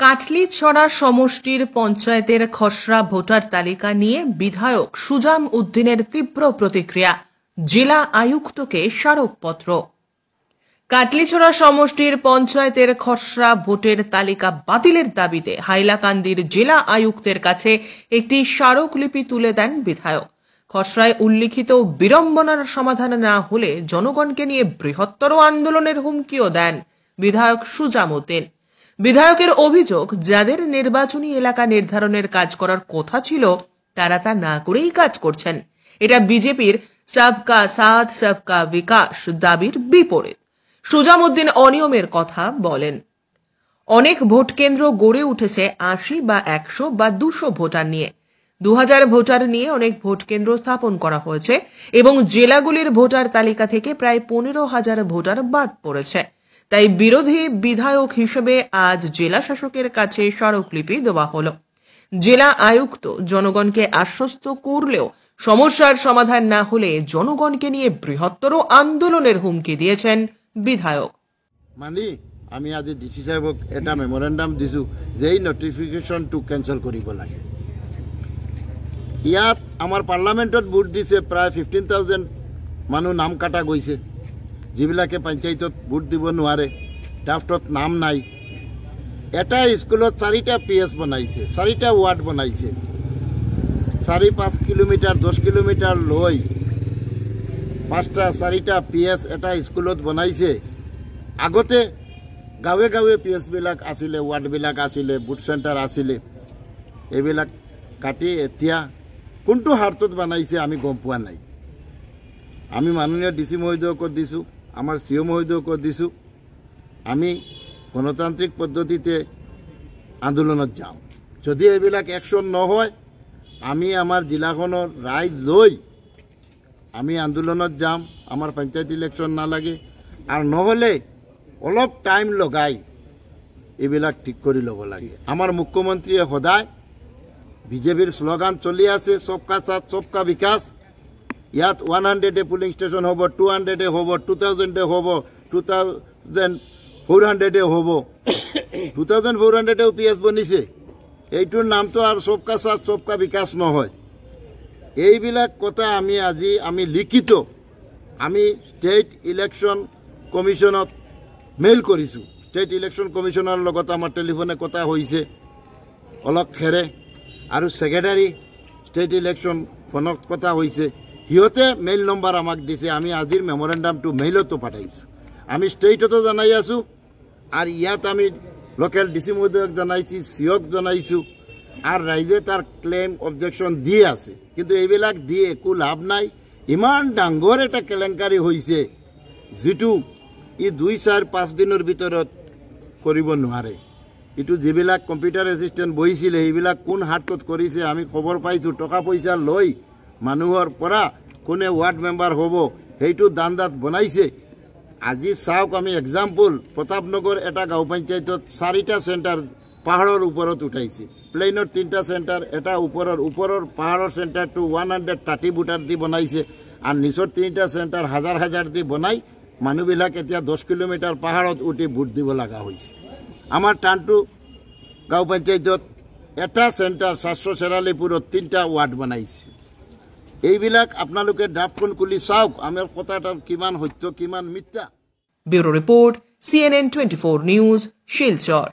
কাটলিছড়া সমষ্টির পঞ্চায়েতের খসড়া ভোটার তালিকা নিয়ে বিধায়ক সুজাম উদ্দিনের তীব্র প্রতিক্রিয়া, জেলা আয়ুক্তকে স্মারকপত্র। কাটলিছড়া সমষ্টির পঞ্চায়েতের খসড়া ভোটের তালিকা বাতিলের দাবিতে হাইলাকান্দির জেলা আয়ুক্তের কাছে একটি স্মারকলিপি তুলে দেন বিধায়ক। খসড়ায় উল্লিখিত বিড়ম্বনার সমাধান না হলে জনগণকে নিয়ে বৃহত্তর আন্দোলনের হুমকিও দেন বিধায়ক সুজাম উদ্দিন। বিধায়কের অভিযোগ, যাদের নির্বাচনী এলাকা নির্ধারণের কাজ করার কথা ছিল তারা তা না করেই কাজ করছেন। এটা বিজেপির সবকা সাথ সবকা বিকাশ দাবির বিপরীত। সুজাম উদ্দিন অনিয়মের কথা বলেন। অনেক ভোট কেন্দ্র গড়ে উঠেছে ৮০ বা ১০০ বা ২০০ ভোটার নিয়ে। ২০০০ ভোটার নিয়ে অনেক ভোট কেন্দ্র স্থাপন করা হয়েছে এবং জেলাগুলির ভোটার তালিকা থেকে প্রায় ১৫,০০০ ভোটার বাদ পড়েছে। তাই বিরোধী বিধায়ক হিসেবে আজ জেলা শাসকের কাছে স্মারকলিপি দেওয়া হলো। জেলা আয়ুক্ত জনগণকে আশ্বস্ত করলেও সমস্যার সমাধান না হলে জনগণকে নিয়ে বৃহত্তর আন্দোলনের হুমকি দিয়েছেন বিধায়ক। আমি আজ ডিসি সাহেবক এটা মেমোরেন্ডাম দিছো যে এই নোটিফিকেশনটো ক্যান্সেল কৰিব লাগে। ইয়াত আমাৰ পাৰ্লামেণ্টত ভোট দিছে প্ৰায় 15,000 মানুহ নাম কাটা গৈছে, যিবিলাকে পঞ্চায়তত ভোট দিব নোৱাৰে, ড্ৰাফটত নাম নাই। এটা স্কুলত 4টা PS বনাইছে, 4টা ৱাৰ্ড বনাইছে, 4-5 কিলোমিটাৰ 10 কিলোমিটাৰ লৈ 4টা PS এটা স্কুলত বনাইছে। আগতে গাঁৱে গাঁৱে PS বিলাক আছিলে, ৱাৰ্ডবিলাক আছিলে, বুথ চেণ্টাৰ আছিলে। এইবিলাক কাটি এতিয়া কোনটো হাৰ্টত বনাইছে আমি গম পোৱা নাই। আমি মাননীয় ডিসি মহোদয়ক দিছোঁ, আমাৰ CO মহোদয়ক দিছোঁ, আমি গণতান্ত্ৰিক পদ্ধতিতে আন্দোলনত যাম। যদি এইবিলাক একশ্যন নহয় আমি আমাৰ জিলাখনৰ ৰাইজ লৈ আমি আন্দোলনত যাম। আমাৰ পঞ্চায়ত ইলেকশ্যন নালাগে, আৰু নহ'লে অলপ টাইম লগাই এইবিলাক ঠিক কৰি ল'ব লাগে। আমাৰ মুখ্যমন্ত্ৰীয়ে সদায় বিজেপিৰ শ্লোগান চলি আছে, সবকা সাথ সবকা বিকাশ। ইয়াত 100 পুলিং ষ্টেচন হ'ব, 200 হ'ব, 2000 হ'ব, 2400 হ'ব। 2400 PS বনিছে। এইটোৰ নামটো আৰু সবকা সাথ সবকা বিকাশ নহয়। এইবিলাক কথা আমি লিখিত আমি ষ্টেট ইলেকশ্যন কমিশ্যনত মেইল কৰিছোঁ। ষ্টেট ইলেকশ্যন কমিশ্যনৰ লগত আমাৰ টেলিফোনে কথা হৈছে অলপ খেৰে, আৰু ছেক্ৰেটাৰী ষ্টেট ইলেকশ্যন ফোনত কথা হৈছে। সিহঁতে মেইল নম্বৰ আমাক দিছে, আমি আজিৰ মেমোৰেণ্ডামটো মেইলতো পঠাইছোঁ। আমি ষ্টেটতো জনাই আছোঁ, আৰু ইয়াত আমি লোকেল ডিচি মহোদয়ক জনাইছোঁ, COক জনাইছোঁ, আৰু ৰাইজে তাৰ ক্লেইম অবজেকশ্যন দি আছে। কিন্তু এইবিলাক দি একো লাভ নাই। ইমান ডাঙৰ এটা কেলেংকাৰী হৈছে যিটো 2-4-5 দিনৰ ভিতৰত কৰিব নোৱাৰে। এইটো যিবিলাক কম্পিউটাৰ এছিষ্টেণ্ট বহিছিলে সেইবিলাক কোন হাতত কৰিছে আমি খবৰ পাইছোঁ। টকা পইচা লৈ মানুহৰ পৰা কোনে ৱাৰ্ড মেম্বাৰ হ'ব সেইটো দান্দাত বনাইছে। আজি চাওক, আমি এক্সাম্পল প্ৰতাপনগৰ এটা গাঁও পঞ্চায়তত 4টা চেণ্টাৰ পাহাৰৰ ওপৰত উঠাইছে, প্লেইনৰ 3টা চেণ্টাৰ, এটা ওপৰৰ পাহাৰৰ চেণ্টাৰটো 130 ভোটাৰ দি বনাইছে, আৰু নিচৰ 3টা চেণ্টাৰ হাজাৰ দি বনাই মানুহবিলাক এতিয়া 10 কিলোমিটাৰ পাহাৰত উঠি ভোট দিব লগা হৈছে। আমাৰ টানটো গাঁও পঞ্চায়তত এটা চেণ্টাৰ 744পুৰত 3টা ৱাৰ্ড বনাইছে। এইবিলাক আপোনালোকে ড্ৰাফটখন খুলি চাওক, আমাৰ কথাটা কিমান সত্য কিমান মিথ্যা। Bureau report, CNN 24 news, Silchar.